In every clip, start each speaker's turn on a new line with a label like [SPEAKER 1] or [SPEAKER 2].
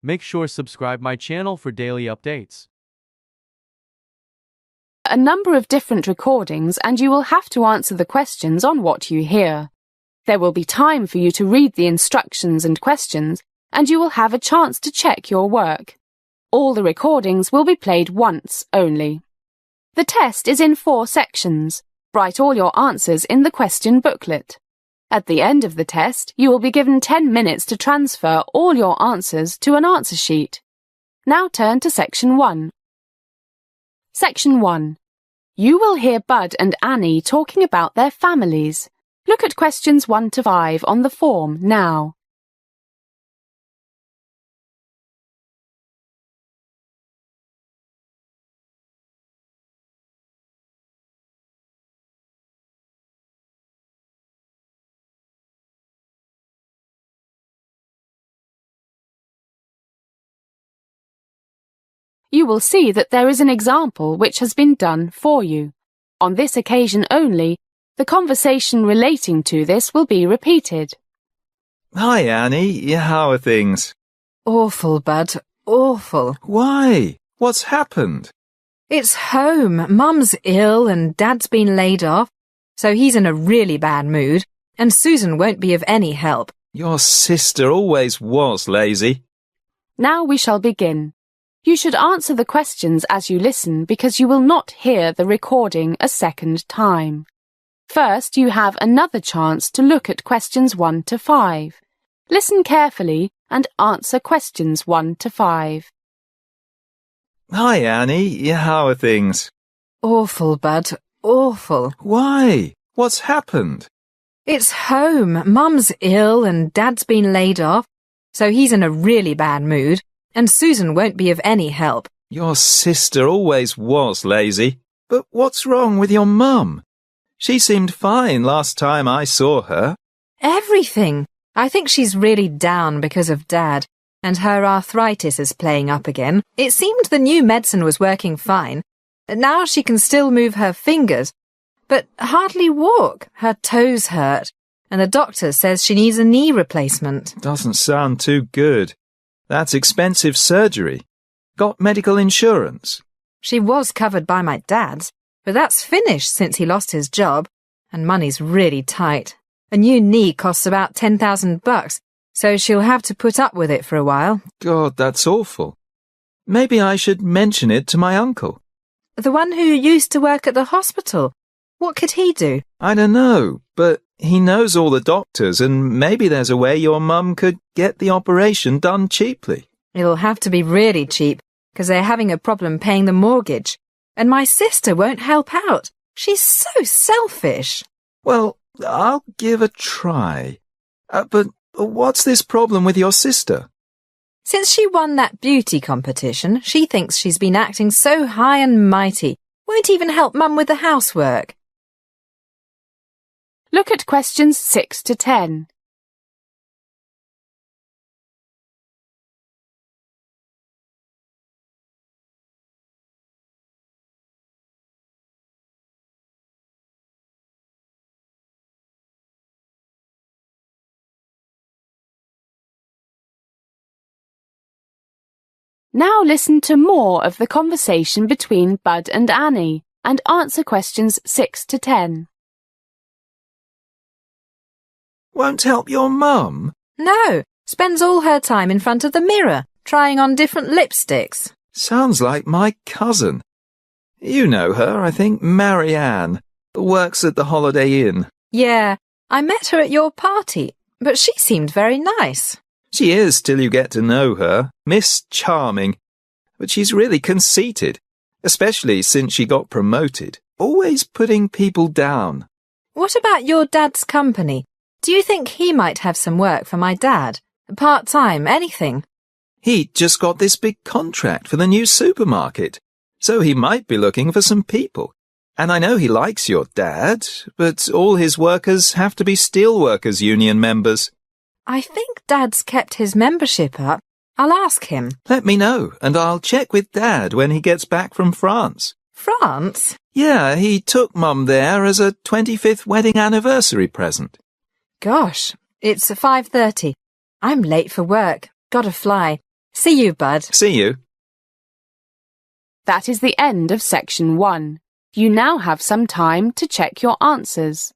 [SPEAKER 1] Make sure subscribe my channel for daily updates.
[SPEAKER 2] A number of different recordings and you will have to answer the questions on what you hear. There will be time for you to read the instructions and questions and you will have a chance to check your work. All the recordings will be played once only. The test is in 4 sections. Write all your answers in the question booklet. At the end of the test, you will be given 10 minutes to transfer all your answers to an answer sheet. Now turn to Section 1. Section 1. You will hear Bud and Annie talking about their families. Look at questions 1 to 5 on the form now. You will see that there is an example which has been done for you. On this occasion only, the conversation relating to this will be repeated.
[SPEAKER 3] Hi, Annie. How are things?
[SPEAKER 4] Awful, Bud. Awful.
[SPEAKER 3] Why? What's happened?
[SPEAKER 4] It's home. Mum's ill and Dad's been laid off, so he's in a really bad mood, and Susan won't be of any help.
[SPEAKER 3] Your sister always was lazy.
[SPEAKER 2] Now we shall begin. You should answer the questions as you listen because you will not hear the recording a second time. First, you have another chance to look at questions 1 to 5. Listen carefully and answer questions 1 to 5.
[SPEAKER 3] Hi, Annie. How are things?
[SPEAKER 4] Awful, Bud. Awful.
[SPEAKER 3] Why? What's happened?
[SPEAKER 4] It's home. Mum's ill and Dad's been laid off, so he's in a really bad mood, and Susan won't be of any help.
[SPEAKER 3] Your sister always was lazy. But what's wrong with your mum? She seemed fine last time I saw her.
[SPEAKER 4] Everything. I think she's really down because of Dad, and her arthritis is playing up again. It seemed the new medicine was working fine. Now she can still move her fingers, but hardly walk. Her toes hurt, and the doctor says she needs a knee replacement.
[SPEAKER 3] Doesn't sound too good. That's expensive surgery. Got medical insurance?
[SPEAKER 4] She was covered by my dad's, but that's finished since he lost his job, and money's really tight. A new knee costs about $10,000, so she'll have to put up with it for a while.
[SPEAKER 3] God, that's awful. Maybe I should mention it to my uncle.
[SPEAKER 4] The one who used to work at the hospital. What could he do?
[SPEAKER 3] I don't know, but he knows all the doctors and maybe there's a way your mum could get the operation done cheaply.
[SPEAKER 4] It'll have to be really cheap, because they're having a problem paying the mortgage. And my sister won't help out. She's so selfish.
[SPEAKER 3] Well, I'll give a try. But what's this problem with your sister?
[SPEAKER 4] Since she won that beauty competition, she thinks she's been acting so high and mighty. Won't even help Mum with the housework.
[SPEAKER 2] Look at questions 6 to 10. Now listen to more of the conversation between Bud and Annie and answer questions 6 to 10.
[SPEAKER 3] Won't help your mum?
[SPEAKER 4] No, spends all her time in front of the mirror, trying on different lipsticks.
[SPEAKER 3] Sounds like my cousin. You know her, I think, Marianne. Works at the Holiday Inn.
[SPEAKER 4] Yeah, I met her at your party, but she seemed very nice.
[SPEAKER 3] She is till you get to know her. Miss Charming. But she's really conceited, especially since she got promoted. Always putting people down.
[SPEAKER 4] What about your dad's company? Do you think he might have some work for my dad? Part-time, anything?
[SPEAKER 3] He just got this big contract for the new supermarket, so he might be looking for some people. And I know he likes your dad, but all his workers have to be Steelworkers Union members.
[SPEAKER 4] I think Dad's kept his membership up. I'll ask him.
[SPEAKER 3] Let me know, and I'll check with Dad when he gets back from France.
[SPEAKER 4] France?
[SPEAKER 3] Yeah, he took Mum there as a 25th wedding anniversary present.
[SPEAKER 4] Gosh, it's 5:30. I'm late for work. Gotta fly. See you, Bud.
[SPEAKER 3] See you.
[SPEAKER 2] That is the end of section 1. You now have some time to check your answers.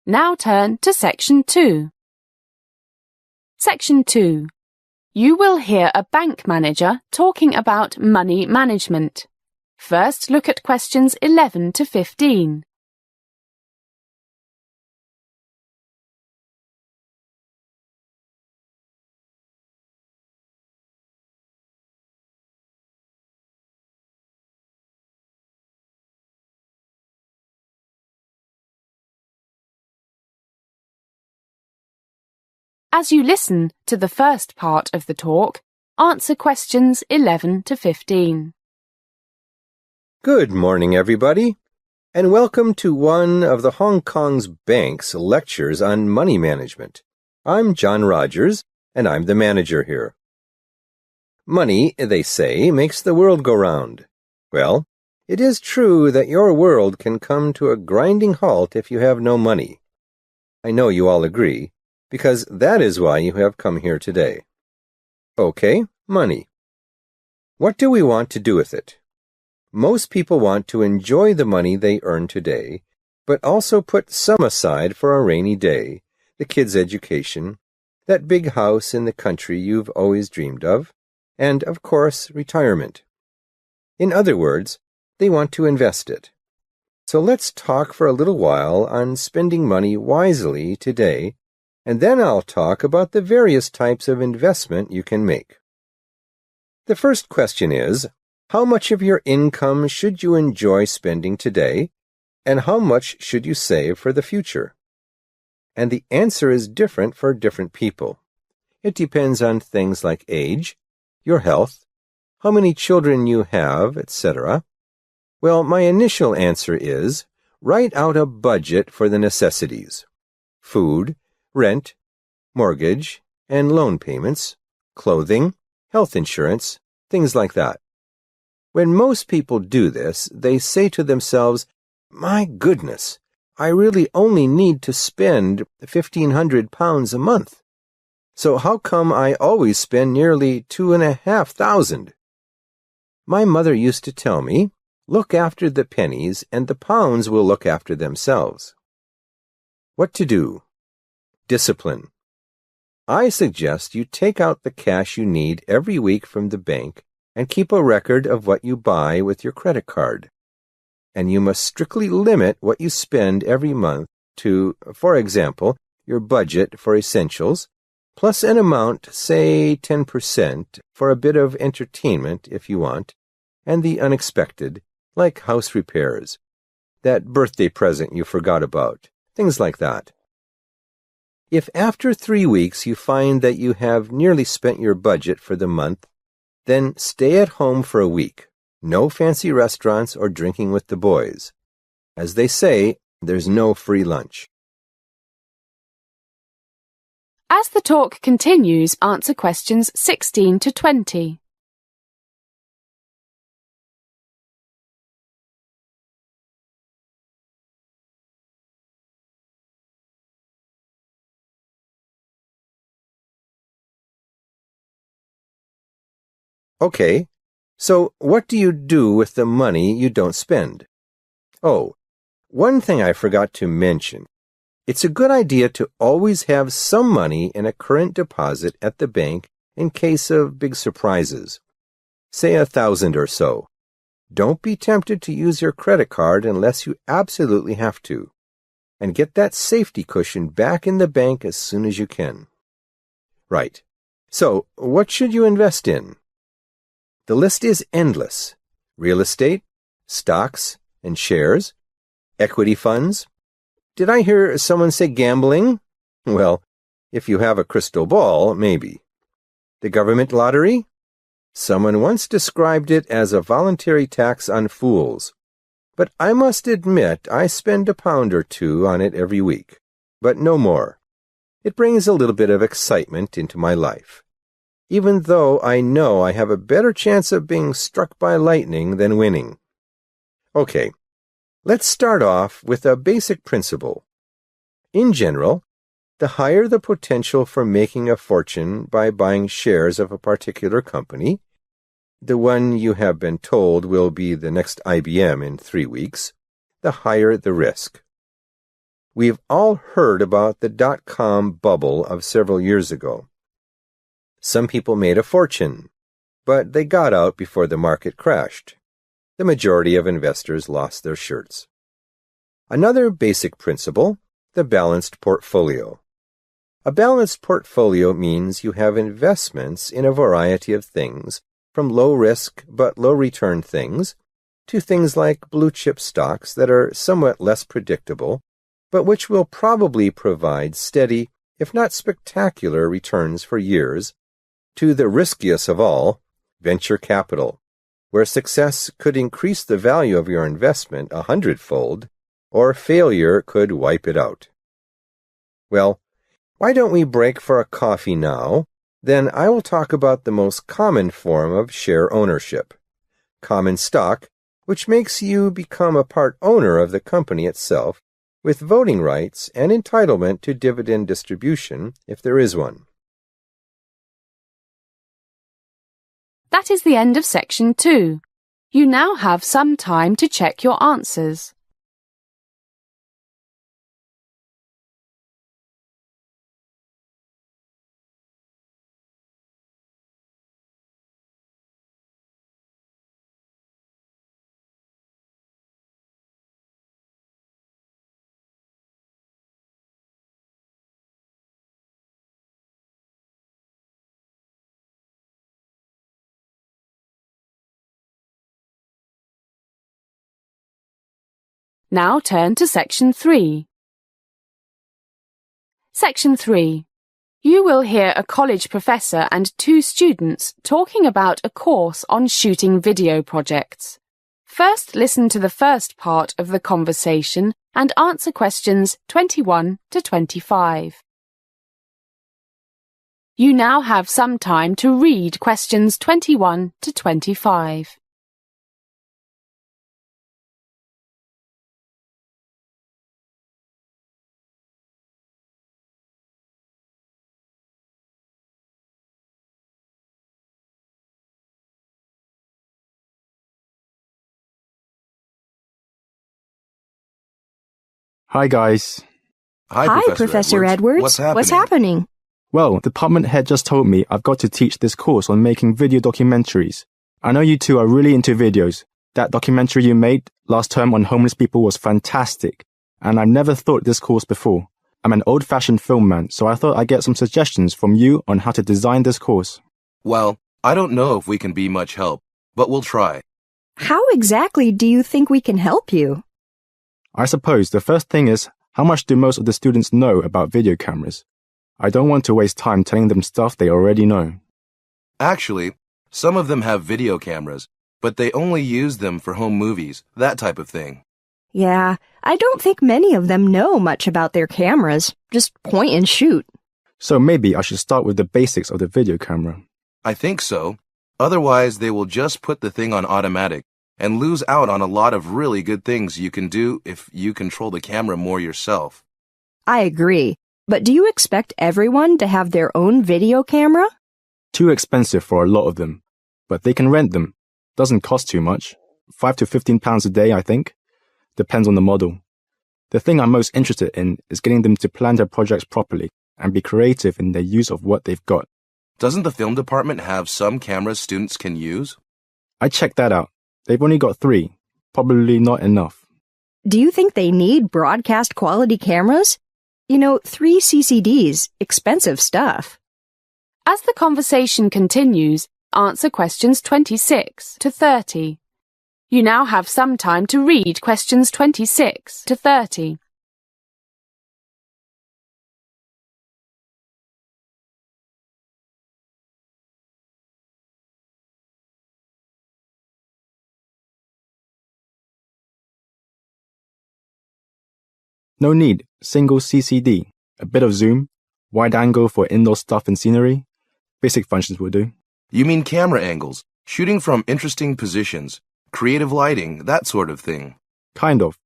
[SPEAKER 2] Now turn to section 2. Section 2. You will hear a bank manager talking about money management. First, look at questions 11 to 15. As you listen to the first part of the talk, answer questions 11 to 15.
[SPEAKER 5] Good morning, everybody, and welcome to one of the Hong Kong's bank's lectures on money management. I'm John Rogers, and I'm the manager here. Money, they say, makes the world go round. Well, it is true that your world can come to a grinding halt if you have no money. I know you all agree, because that is why you have come here today. Okay, money. What do we want to do with it? Most people want to enjoy the money they earn today, but also put some aside for a rainy day, the kids' education, that big house in the country you've always dreamed of, and, of course, retirement. In other words, they want to invest it. So let's talk for a little while on spending money wisely today, and then I'll talk about the various types of investment you can make. The first question is, how much of your income should you enjoy spending today, and how much should you save for the future? And the answer is different for different people. It depends on things like age, your health, how many children you have, etc. Well, my initial answer is, write out a budget for the necessities: food, rent, mortgage, and loan payments, clothing, health insurance, things like that. When most people do this, they say to themselves, "My goodness, I really only need to spend £1,500 a month. So how come I always spend nearly £2,500? My mother used to tell me, look after the pennies and the pounds will look after themselves. What to do? Discipline. I suggest you take out the cash you need every week from the bank and keep a record of what you buy with your credit card. And you must strictly limit what you spend every month to, for example, your budget for essentials, plus an amount, say 10%, for a bit of entertainment if you want, and the unexpected, like house repairs, that birthday present you forgot about, things like that. If after 3 weeks you find that you have nearly spent your budget for the month, then stay at home for a week. No fancy restaurants or drinking with the boys. As they say, there's no free lunch.
[SPEAKER 2] As the talk continues, answer questions 16 to 20.
[SPEAKER 5] Okay, so what do you do with the money you don't spend? Oh, one thing I forgot to mention. It's a good idea to always have some money in a current deposit at the bank in case of big surprises. Say 1,000 or so. Don't be tempted to use your credit card unless you absolutely have to. And get that safety cushion back in the bank as soon as you can. Right. So, what should you invest in? The list is endless. Real estate, stocks and shares, equity funds. Did I hear someone say gambling? Well, if you have a crystal ball, maybe. The government lottery? Someone once described it as a voluntary tax on fools. But I must admit I spend £1 or £2 on it every week, but no more. It brings a little bit of excitement into my life, even though I know I have a better chance of being struck by lightning than winning. Okay, let's start off with a basic principle. In general, the higher the potential for making a fortune by buying shares of a particular company, the one you have been told will be the next IBM in 3 weeks, the higher the risk. We've all heard about the dot-com bubble of several years ago. Some people made a fortune, but they got out before the market crashed. The majority of investors lost their shirts. Another basic principle, the balanced portfolio. A balanced portfolio means you have investments in a variety of things, from low-risk but low-return things to things like blue-chip stocks that are somewhat less predictable, but which will probably provide steady, if not spectacular, returns for years, to the riskiest of all, venture capital, where success could increase the value of your investment 100-fold, or failure could wipe it out. Well, why don't we break for a coffee now? Then I will talk about the most common form of share ownership, common stock, which makes you become a part owner of the company itself, with voting rights and entitlement to dividend distribution if there is one.
[SPEAKER 2] That is the end of section 2. You now have some time to check your answers. Now turn to section 3. Section 3. You will hear a college professor and 2 students talking about a course on shooting video projects. First, listen to the first part of the conversation and answer questions 21 to 25. You now have some time to read questions 21 to 25.
[SPEAKER 1] Hi guys.
[SPEAKER 6] Hi, Professor Edwards. What's happening?
[SPEAKER 1] Well, the department head just told me I've got to teach this course on making video documentaries. I know you two are really into videos. That documentary you made last term on homeless people was fantastic, and I've never thought this course before. I'm an old-fashioned film man, so I thought I'd get some suggestions from you on how to design this course.
[SPEAKER 6] Well, I don't know if we can be much help, but we'll try.
[SPEAKER 7] How exactly do you think we can help you?
[SPEAKER 1] I suppose the first thing is, how much do most of the students know about video cameras? I don't want to waste time telling them stuff they already know.
[SPEAKER 6] Actually, some of them have video cameras, but they only use them for home movies, that type of thing.
[SPEAKER 7] Yeah, I don't think many of them know much about their cameras. Just point and shoot.
[SPEAKER 1] So maybe I should start with the basics of the video camera.
[SPEAKER 6] I think so. Otherwise, they will just put the thing on automatic and lose out on a lot of really good things you can do if you control the camera more yourself.
[SPEAKER 7] I agree. But do you expect everyone to have their own video camera?
[SPEAKER 1] Too expensive for a lot of them, but they can rent them. Doesn't cost too much. £5 to £15 a day, I think. Depends on the model. The thing I'm most interested in is getting them to plan their projects properly and be creative in their use of what they've got.
[SPEAKER 6] Doesn't the film department have some cameras students can use?
[SPEAKER 1] I checked that out. They've only got 3. Probably not enough.
[SPEAKER 7] Do you think they need broadcast quality cameras? 3 CCDs, expensive stuff.
[SPEAKER 2] As the conversation continues, answer questions 26 to 30. You now have some time to read questions 26 to 30.
[SPEAKER 1] No need, single CCD, a bit of zoom, wide angle for indoor stuff and scenery. Basic functions will do.
[SPEAKER 6] You mean camera angles, shooting from interesting positions, creative lighting, that sort of thing.
[SPEAKER 1] Kind of.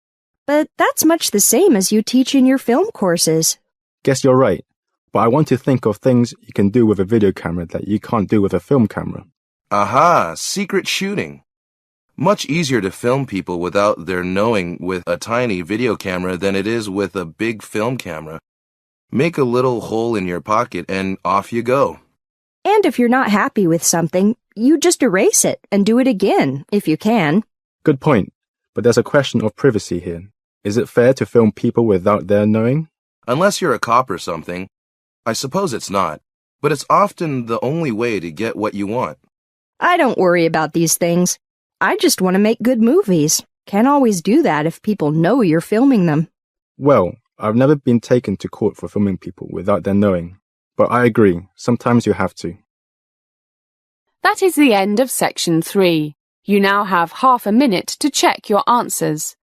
[SPEAKER 7] But that's much the same as you teach in your film courses.
[SPEAKER 1] Guess you're right, but I want to think of things you can do with a video camera that you can't do with a film camera.
[SPEAKER 6] Aha, secret shooting. Much easier to film people without their knowing with a tiny video camera than it is with a big film camera. Make a little hole in your pocket and off you go.
[SPEAKER 7] And if you're not happy with something, you just erase it and do it again, if you can.
[SPEAKER 1] Good point, but there's a question of privacy here. Is it fair to film people without their knowing?
[SPEAKER 6] Unless you're a cop or something. I suppose it's not, but it's often the only way to get what you want.
[SPEAKER 7] I don't worry about these things. I just want to make good movies. Can't always do that if people know you're filming them.
[SPEAKER 1] Well, I've never been taken to court for filming people without their knowing. But I agree, sometimes you have to.
[SPEAKER 2] That is the end of section 3. You now have half a minute to check your answers.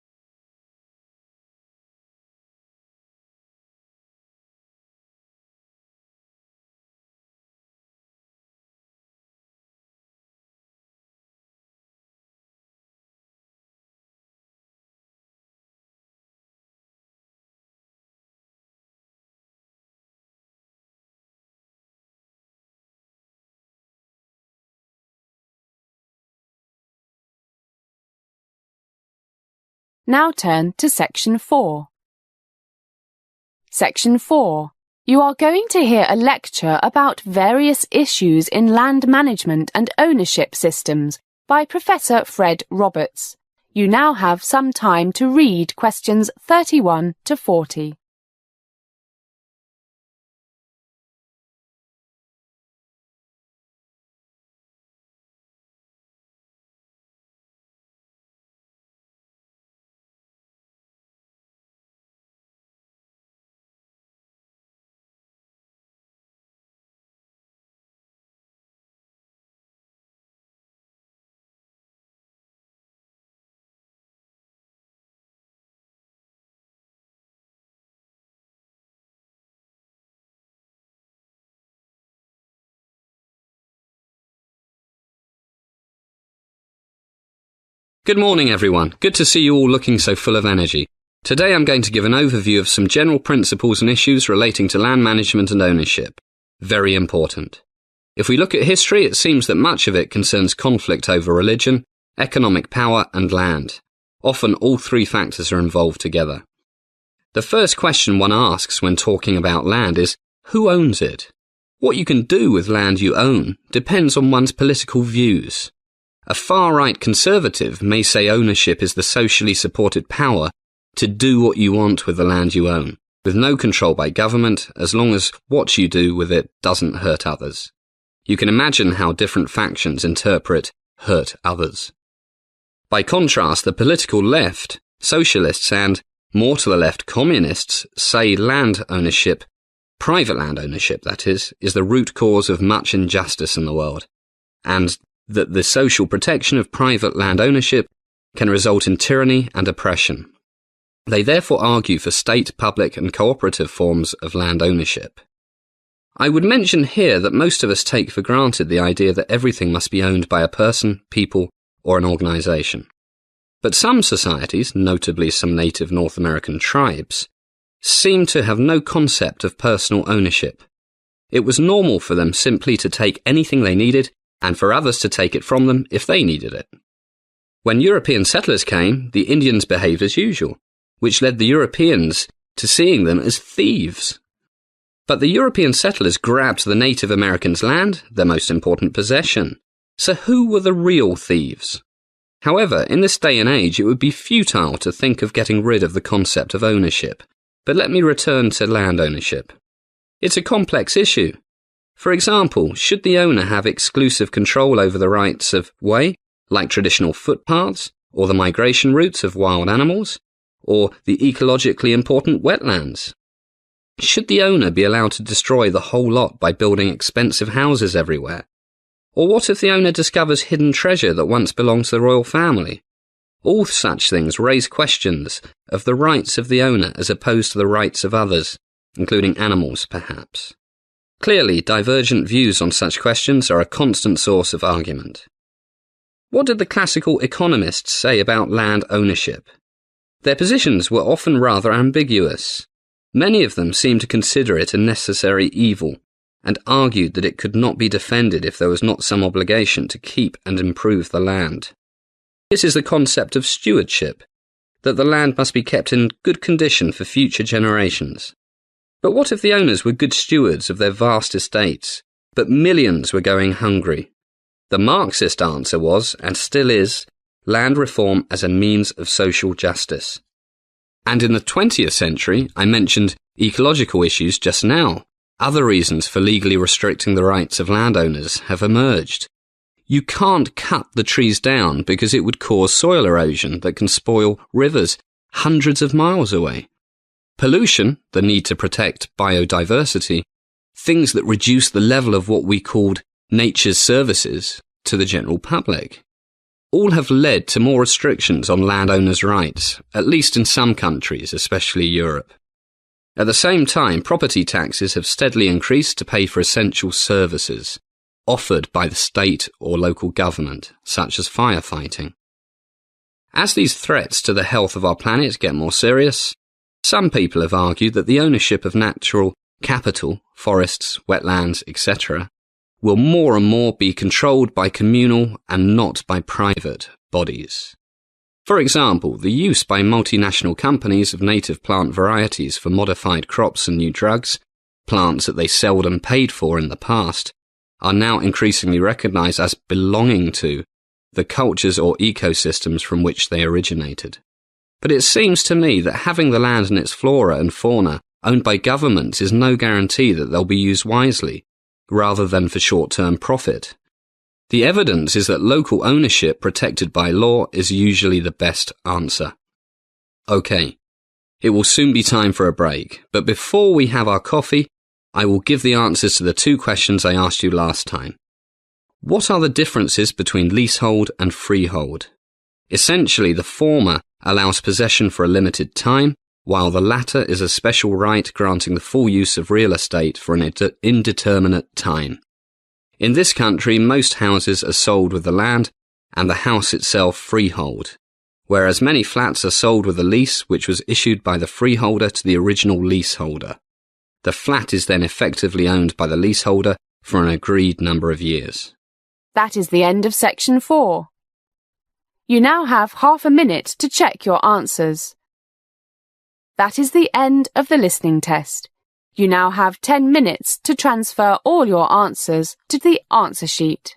[SPEAKER 2] Now turn to section 4. Section 4. You are going to hear a lecture about various issues in land management and ownership systems by Professor Fred Roberts. You now have some time to read questions 31 to 40.
[SPEAKER 8] Good morning, everyone. Good to see you all looking so full of energy. Today I'm going to give an overview of some general principles and issues relating to land management and ownership. Very important. If we look at history, it seems that much of it concerns conflict over religion, economic power and land. Often all three factors are involved together. The first question one asks when talking about land is, who owns it? What you can do with land you own depends on one's political views. A far-right conservative may say ownership is the socially supported power to do what you want with the land you own, with no control by government as long as what you do with it doesn't hurt others. You can imagine how different factions interpret hurt others. By contrast, the political left, socialists and, more to the left, communists say land ownership, private land ownership that is the root cause of much injustice in the world, and that the social protection of private land ownership can result in tyranny and oppression. They therefore argue for state, public and cooperative forms of land ownership. I would mention here that most of us take for granted the idea that everything must be owned by a person, people or an organisation. But some societies, notably some native North American tribes, seem to have no concept of personal ownership. It was normal for them simply to take anything they needed and for others to take it from them if they needed it. When European settlers came, the Indians behaved as usual, which led the Europeans to seeing them as thieves. But the European settlers grabbed the Native Americans' land, their most important possession. So who were the real thieves? However, in this day and age, it would be futile to think of getting rid of the concept of ownership. But let me return to land ownership. It's a complex issue. For example, should the owner have exclusive control over the rights of way, like traditional footpaths, or the migration routes of wild animals, or the ecologically important wetlands? Should the owner be allowed to destroy the whole lot by building expensive houses everywhere? Or what if the owner discovers hidden treasure that once belonged to the royal family? All such things raise questions of the rights of the owner as opposed to the rights of others, including animals, perhaps. Clearly, divergent views on such questions are a constant source of argument. What did the classical economists say about land ownership? Their positions were often rather ambiguous. Many of them seemed to consider it a necessary evil, and argued that it could not be defended if there was not some obligation to keep and improve the land. This is the concept of stewardship, that the land must be kept in good condition for future generations. But what if the owners were good stewards of their vast estates, but millions were going hungry? The Marxist answer was, and still is, land reform as a means of social justice. And in the 20th century, I mentioned ecological issues just now. Other reasons for legally restricting the rights of landowners have emerged. You can't cut the trees down because it would cause soil erosion that can spoil rivers hundreds of miles away. Pollution, the need to protect biodiversity, things that reduce the level of what we called nature's services to the general public. All have led to more restrictions on landowners' rights, at least in some countries, especially Europe. At the same time, property taxes have steadily increased to pay for essential services offered by the state or local government, such as firefighting. As these threats to the health of our planet get more serious, some people have argued that the ownership of natural capital, forests, wetlands, etc., will more and more be controlled by communal and not by private bodies. For example, the use by multinational companies of native plant varieties for modified crops and new drugs, plants that they seldom paid for in the past, are now increasingly recognized as belonging to the cultures or ecosystems from which they originated. But it seems to me that having the land and its flora and fauna owned by governments is no guarantee that they'll be used wisely, rather than for short-term profit. The evidence is that local ownership protected by law is usually the best answer. Okay, it will soon be time for a break, but before we have our coffee, I will give the answers to the two questions I asked you last time. What are the differences between leasehold and freehold? Essentially, the former allows possession for a limited time, while the latter is a special right granting the full use of real estate for an indeterminate time. In this country, most houses are sold with the land and the house itself freehold, whereas many flats are sold with a lease which was issued by the freeholder to the original leaseholder. The flat is then effectively owned by the leaseholder for an agreed number of years.
[SPEAKER 2] That is the end of section 4. You now have half a minute to check your answers. That is the end of the listening test. You now have 10 minutes to transfer all your answers to the answer sheet.